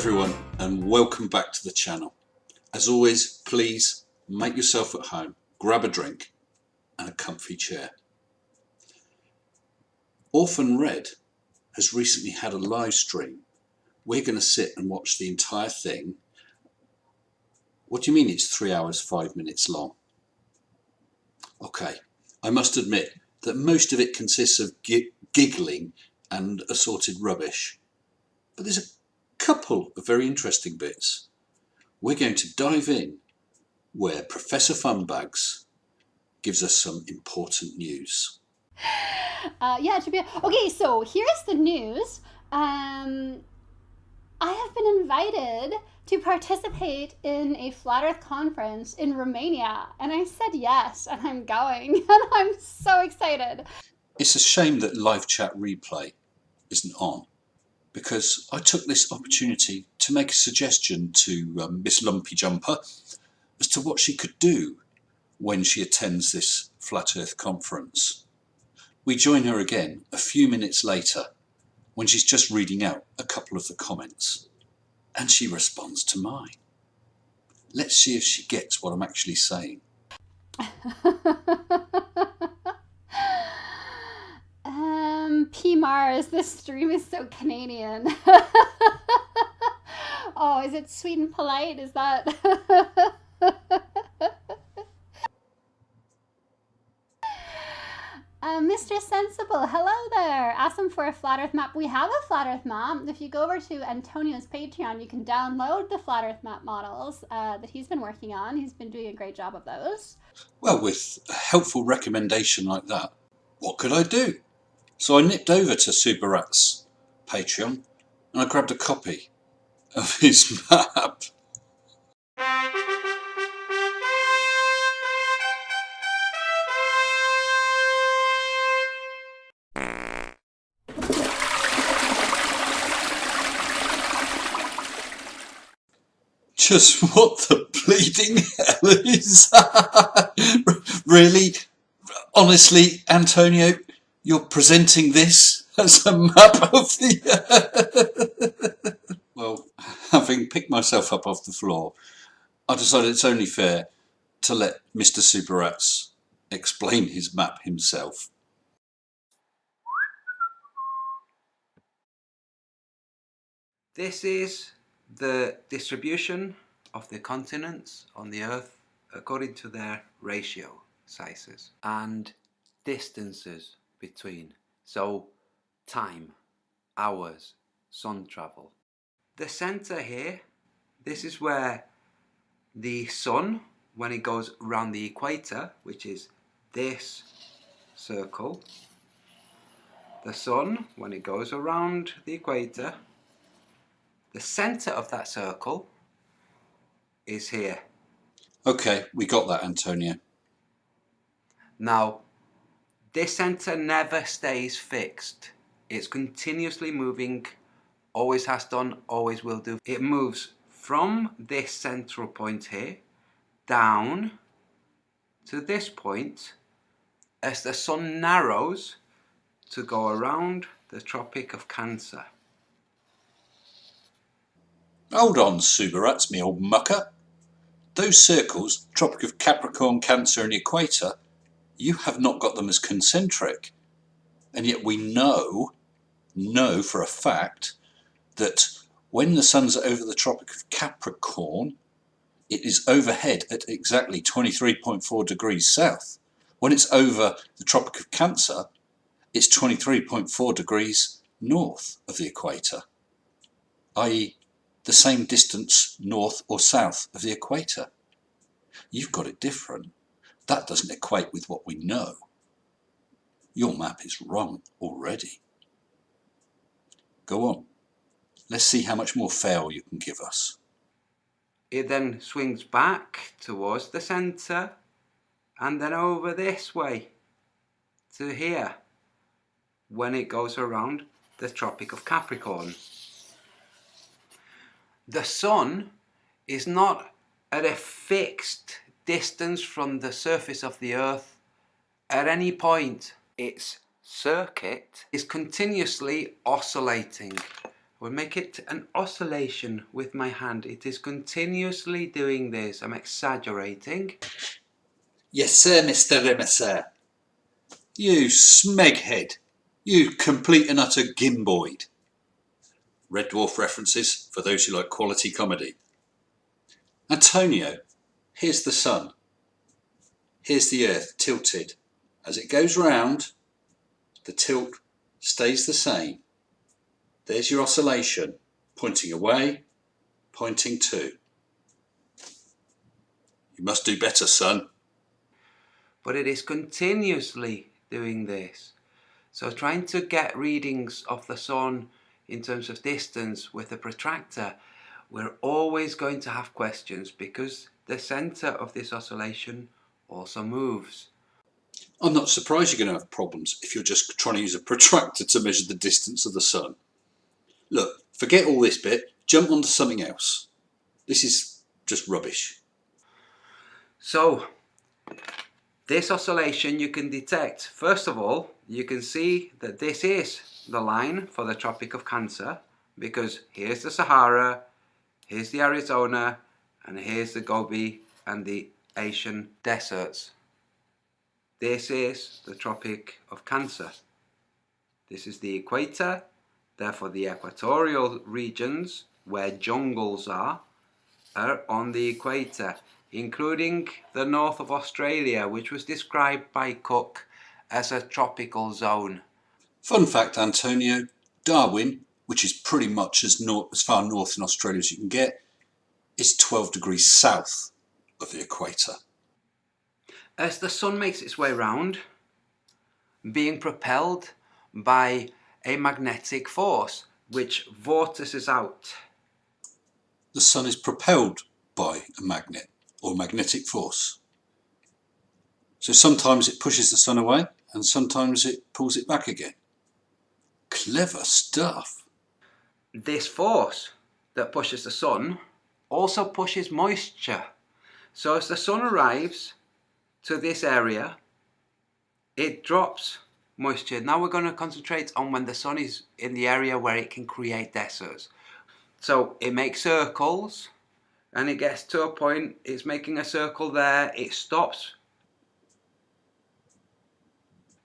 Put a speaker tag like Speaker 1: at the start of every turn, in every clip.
Speaker 1: everyone and welcome back to the channel. As always, please make yourself at home, grab a drink and a comfy chair. Orphan Red has recently had a live stream. We're going to sit and watch the entire thing. What do you mean it's 3 hours 5 minutes long? Okay, I must admit that most of it consists of giggling and assorted rubbish, but there's a couple of very interesting bits. We're going to dive in where Professor Funbags gives us some important news.
Speaker 2: Yeah, it should be okay. So here's the news. I have been invited to participate in a Flat Earth conference in Romania, and I said yes, and I'm going, and I'm so excited.
Speaker 1: It's a shame that live chat replay isn't on, because I took this opportunity to make a suggestion to Miss Lumpy Jumper as to what she could do when she attends this Flat Earth conference. We join her again a few minutes later when she's just reading out a couple of the comments, and she responds to mine. Let's see if she gets what I'm actually saying.
Speaker 2: P. Mars, this stream is so Canadian. Oh, is it sweet and polite? Is that... Mr. Sensible, hello there. Ask him for a Flat Earth map. We have a Flat Earth map. If you go over to Antonio's Patreon, you can download the Flat Earth map models that he's been working on. He's been doing a great job of those.
Speaker 1: Well, with a helpful recommendation like that, what could I do? So I nipped over to Subirats' Patreon and I grabbed a copy of his map. Just what the bleeding hell is that? Really? Honestly, Antonio, you're presenting this as a map of the... Well, having picked myself up off the floor, I decided it's only fair to let Mr. Subirats explain his map himself.
Speaker 3: This is the distribution of the continents on the Earth according to their ratio sizes and distances between. So time, hours, sun travel. The center here, this is where the sun, when it goes around the equator, which is this circle, the sun, when it goes around the equator, the center of that circle is here.
Speaker 1: Okay, we got that, Antonio.
Speaker 3: Now, this center never stays fixed. It's continuously moving, always has done, always will do. It moves from this central point here down to this point as the sun narrows to go around the Tropic of Cancer.
Speaker 1: Hold on, Subirats, me old mucker. Those circles, Tropic of Capricorn, Cancer and Equator, you have not got them as concentric. And yet we know for a fact that when the sun's over the Tropic of Capricorn, it is overhead at exactly 23.4 degrees south. When it's over the Tropic of Cancer, it's 23.4 degrees north of the equator, i.e. the same distance north or south of the equator. You've got it different. That doesn't equate with what we know. Your map is wrong already. Go on. Let's see how much more fail you can give us.
Speaker 3: It then swings back towards the center and then over this way to here when it goes around the Tropic of Capricorn. The sun is not at a fixed distance from the surface of the Earth at any point. Its circuit is continuously oscillating will make it an oscillation with my hand. It is continuously doing this. I'm exaggerating.
Speaker 1: Yes, sir, Mr. Rimmer. You smeghead. You complete and utter gimboid. Red Dwarf references for those who like quality comedy. Antonio, here's the sun. Here's the earth tilted. As it goes round, the tilt stays the same. There's your oscillation, pointing away, pointing to. You must do better, son.
Speaker 3: But it is continuously doing this. So trying to get readings of the sun in terms of distance with a protractor, we're always going to have questions because the center of this oscillation also moves.
Speaker 1: I'm not surprised you're going to have problems if you're just trying to use a protractor to measure the distance of the sun. Look, forget all this bit, jump onto something else. This is just rubbish.
Speaker 3: So, this oscillation you can detect. First of all, you can see that this is the line for the Tropic of Cancer, because here's the Sahara, here's the Arizona, and here's the Gobi and the Asian deserts. This is the Tropic of Cancer. This is the equator, therefore the equatorial regions where jungles are on the equator, including the north of Australia, which was described by Cook as a tropical zone.
Speaker 1: Fun fact, Antonio, Darwin, which is pretty much as far north in Australia as you can get, is 12 degrees south of the equator.
Speaker 3: As the sun makes its way round, being propelled by a magnetic force which vortices out.
Speaker 1: The sun is propelled by a magnet or magnetic force. So sometimes it pushes the sun away and sometimes it pulls it back again. Clever stuff.
Speaker 3: This force that pushes the sun also pushes moisture. So as the sun arrives to this area, it drops moisture. Now we're going to concentrate on when the sun is in the area where it can create deserts. So it makes circles and it gets to a point, it's making a circle there, it stops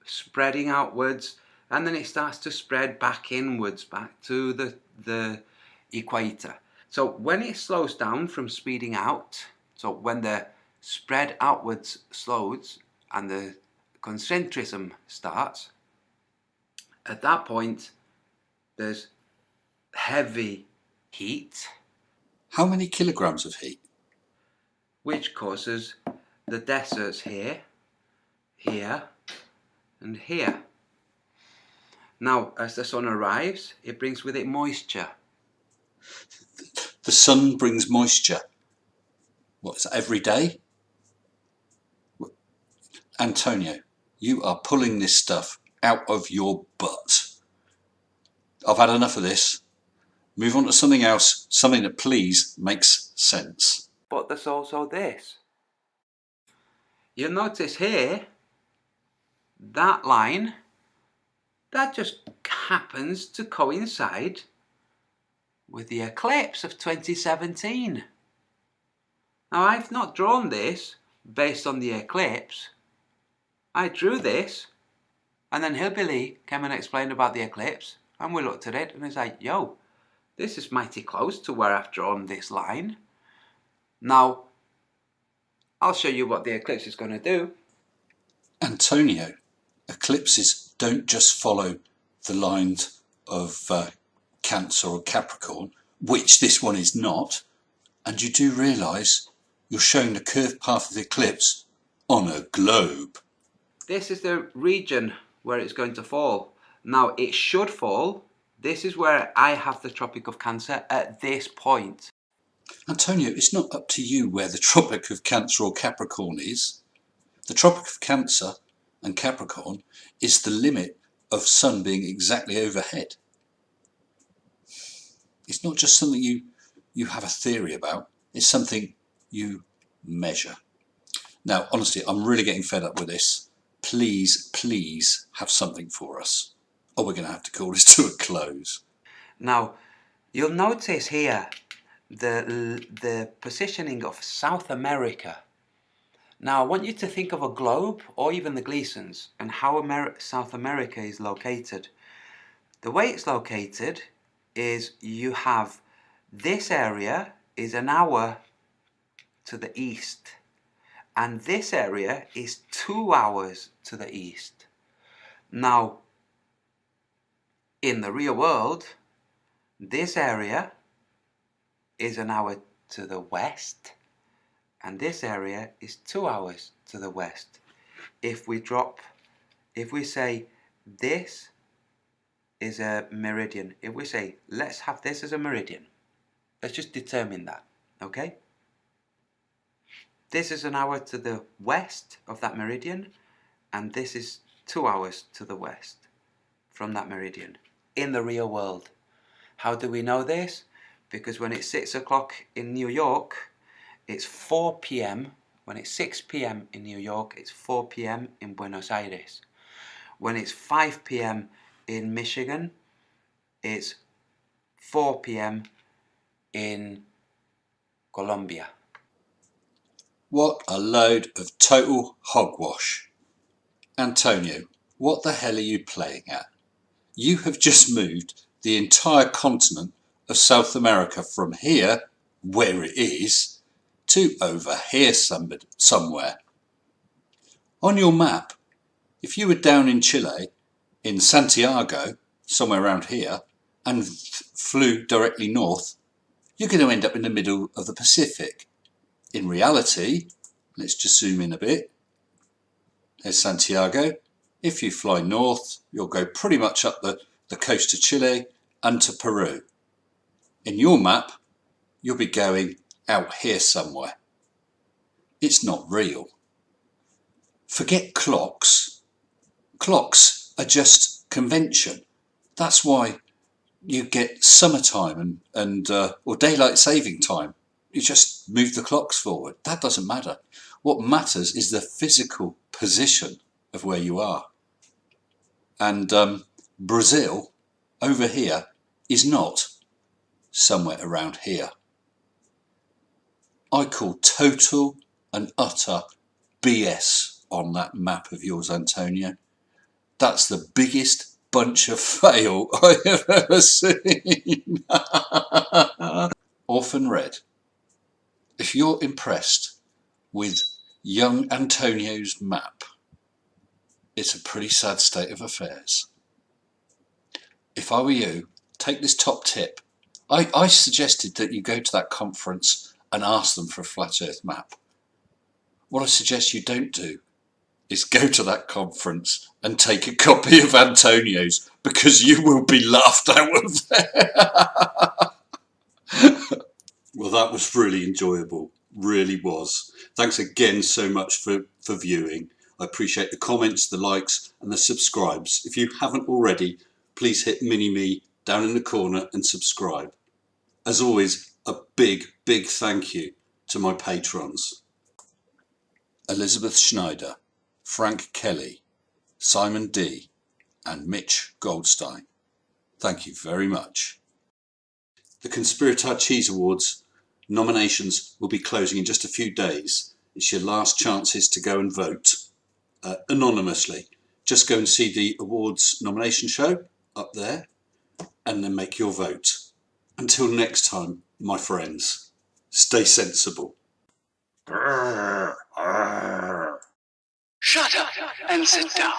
Speaker 3: spreading outwards, and then it starts to spread back inwards, back to the equator. So when it slows down from speeding out, so when the spread outwards slows and the concentrism starts, at that point there's heavy heat.
Speaker 1: How many kilograms of heat?
Speaker 3: Which causes the deserts here, here, and here. Now, as the sun arrives, it brings with it moisture.
Speaker 1: The sun brings moisture. What, is that every day? Antonio, you are pulling this stuff out of your butt. I've had enough of this. Move on to something else, something that please makes sense.
Speaker 3: But there's also this. You'll notice here, that line, that just happens to coincide with the eclipse of 2017. Now, I've not drawn this based on the eclipse. I drew this, and then Hillbilly came and explained about the eclipse, and we looked at it, and it's like, yo, this is mighty close to where I've drawn this line. Now, I'll show you what the eclipse is going to do.
Speaker 1: Antonio, eclipses don't just follow the lines of Cancer or Capricorn, which this one is not, and you do realise you're showing the curved path of the eclipse on a globe.
Speaker 3: This is the region where it's going to fall. Now, it should fall. This is where I have the Tropic of Cancer at this point.
Speaker 1: Antonio, it's not up to you where the Tropic of Cancer or Capricorn is. The Tropic of Cancer and Capricorn is the limit of sun being exactly overhead. It's not just something you have a theory about, it's something you measure. Now, honestly, I'm really getting fed up with this. Please have something for us, or we're going to have to call this to a close.
Speaker 3: Now, You'll notice here the positioning of South America. Now I want you to think of a globe or even the Gleasons and how South America is located. The way it's located is you have this area is an hour to the east and this area is 2 hours to the east. Now in the real world, this area is an hour to the west and this area is 2 hours to the west. If we say this is a meridian, if we say let's have this as a meridian, let's just determine that, okay? This is an hour to the west of that meridian and this is 2 hours to the west from that meridian in the real world. How do we know this? Because when it's 6 o'clock in New York, it's 4 p.m. When it's 6 p.m. in New York, it's 4 p.m. in Buenos Aires. When it's 5 p.m. in Michigan, it's 4 p.m. in Colombia.
Speaker 1: What a load of total hogwash. Antonio, what the hell are you playing at? You have just moved the entire continent of South America from here, where it is, to over here somewhere. On your map, if you were down in Chile, in Santiago, somewhere around here, and flew directly north, you're going to end up in the middle of the Pacific. In reality, let's just zoom in a bit. There's Santiago. If you fly north, you'll go pretty much up the coast of Chile and to Peru. In your map, you'll be going out here somewhere. It's not real. Forget clocks. Clocks are just convention. That's why you get summertime or daylight saving time. You just move the clocks forward. That doesn't matter. What matters is the physical position of where you are. And Brazil, over here, is not somewhere around here. I call total and utter BS on that map of yours, Antonio. That's the biggest bunch of fail I have ever seen. Orphan Red, if you're impressed with young Antonio's map, it's a pretty sad state of affairs. If I were you, take this top tip. I suggested that you go to that conference and ask them for a flat earth map. What I suggest you don't do is go to that conference and take a copy of Antonio's, because you will be laughed out of there. Well, that was really enjoyable. Really was. Thanks again so much for viewing. I appreciate the comments, the likes and the subscribes. If you haven't already, please hit mini-me down in the corner and subscribe. As always, a big thank you to my patrons. Elizabeth Schneider, Frank Kelly, Simon D and Mitch Goldstein. Thank you very much. The Conspiratar Cheese Awards nominations will be closing in just a few days. It's your last chances to go and vote anonymously. Just go and see the awards nomination show up there and then make your vote. Until next time, my friends, stay sensible.
Speaker 4: Shut up and sit down.